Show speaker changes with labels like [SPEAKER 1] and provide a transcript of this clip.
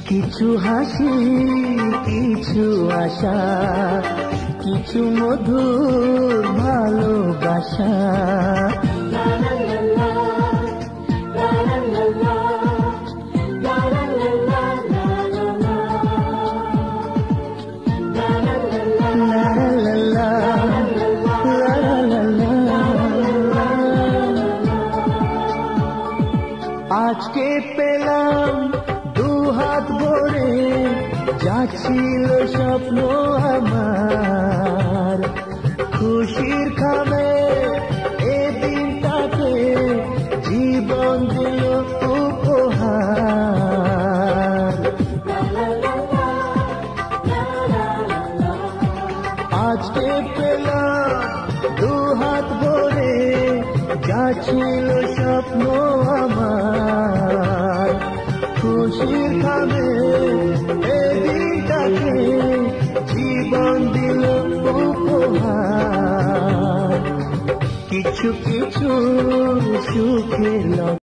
[SPEAKER 1] কিছু হাসি, কিছু আশা, কিছু মধুর ভালোবাসা। আজকে পেলাম দু হাত ভরে, যা ছিল স্বপ্ন আমার, খুশির খামে এ দিনটাকে জীবন দিল উপহার। আজকে পেলাম দু হাত ভরে, যা ছিল স্বপ্ন আমার, খুশির খামে এ দিনটাকে জীবন দিল উপহার। কিছু কিছু সুখে